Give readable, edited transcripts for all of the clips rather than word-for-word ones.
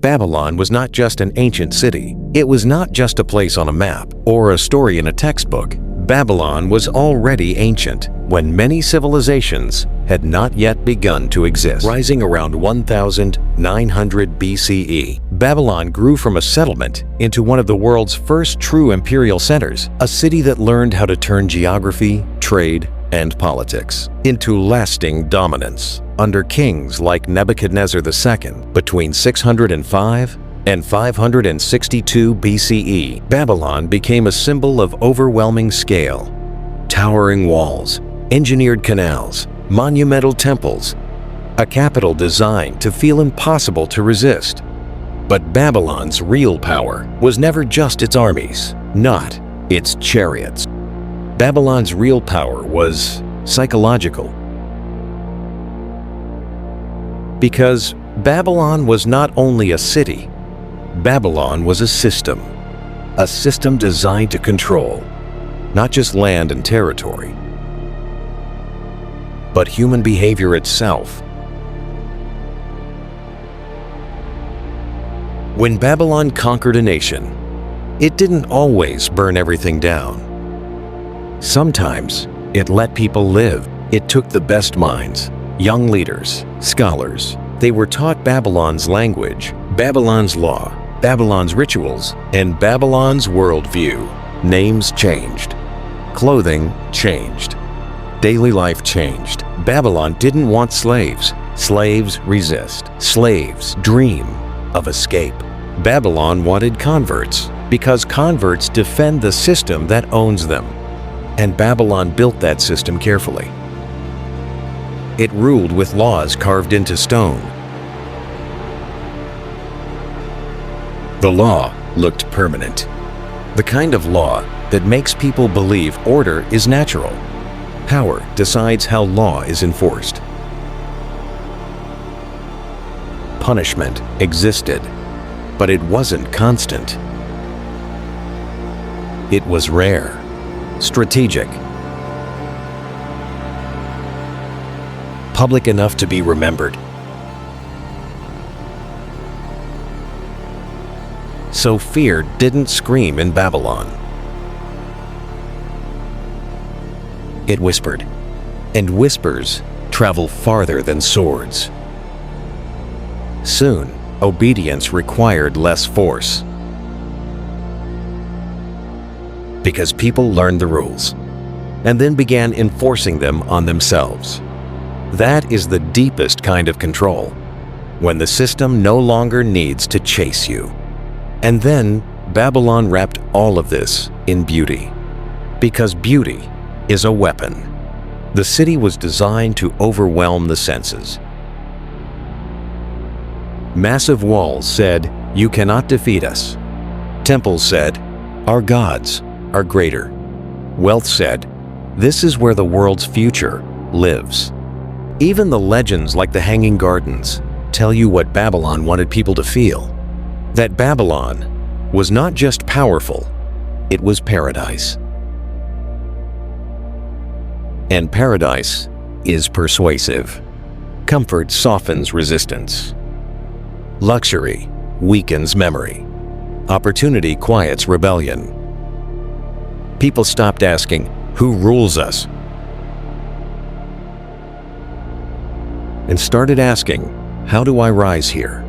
Babylon was not just an ancient city. It was not just a place on a map or a story in a textbook. Babylon was already ancient when many civilizations had not yet begun to exist. Rising around 1900 BCE, Babylon grew from a settlement into one of the world's first true imperial centers, a city that learned how to turn geography, trade, and politics into lasting dominance under kings like Nebuchadnezzar II. Between 605 and 562 BCE, Babylon became a symbol of overwhelming scale. Towering walls, engineered canals, monumental temples, a capital designed to feel impossible to resist. But Babylon's real power was never just its armies, not its chariots. Babylon's real power was psychological. Because Babylon was not only a city, Babylon was a system designed to control not just land and territory, but human behavior itself. When Babylon conquered a nation, it didn't always burn everything down. Sometimes it let people live. It took the best minds, young leaders, scholars. They were taught Babylon's language, Babylon's law, Babylon's rituals, and Babylon's worldview. Names changed. Clothing changed. Daily life changed. Babylon didn't want slaves. Slaves resist. Slaves dream of escape. Babylon wanted converts because converts defend the system that owns them. And Babylon built that system carefully. It ruled with laws carved into stone. The law looked permanent. The kind of law that makes people believe order is natural. Power decides how law is enforced. Punishment existed, but it wasn't constant. It was rare, strategic, public enough to be remembered. So fear didn't scream in Babylon. It whispered, and whispers travel farther than swords. Soon, obedience required less force. Because people learned the rules, and then began enforcing them on themselves. That is the deepest kind of control, when the system no longer needs to chase you. And then Babylon wrapped all of this in beauty. Because beauty is a weapon. The city was designed to overwhelm the senses. Massive walls said, "You cannot defeat us." Temples said, "Our gods are greater." Wealth said, "This is where the world's future lives." Even the legends like the Hanging Gardens tell you what Babylon wanted people to feel. That Babylon was not just powerful, it was paradise. And paradise is persuasive. Comfort softens resistance. Luxury weakens memory. Opportunity quiets rebellion. People stopped asking, "Who rules us?" and started asking, "How do I rise here?"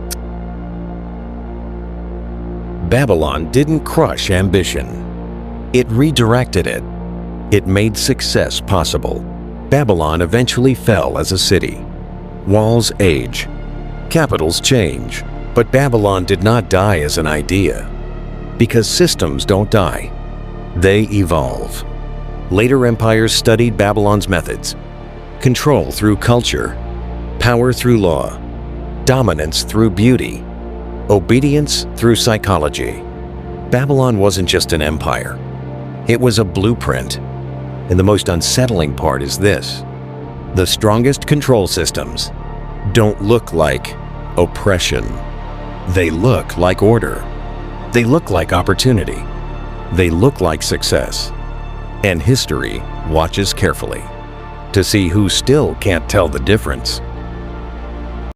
Babylon didn't crush ambition. It redirected it. It made success possible. Babylon eventually fell as a city. Walls age. Capitals change. But Babylon did not die as an idea. Because systems don't die. They evolve. Later empires studied Babylon's methods. Control through culture. Power through law. Dominance through beauty. Obedience through psychology. Babylon wasn't just an empire. It was a blueprint. And the most unsettling part is this. The strongest control systems don't look like oppression. They look like order. They look like opportunity. They look like success. And history watches carefully to see who still can't tell the difference.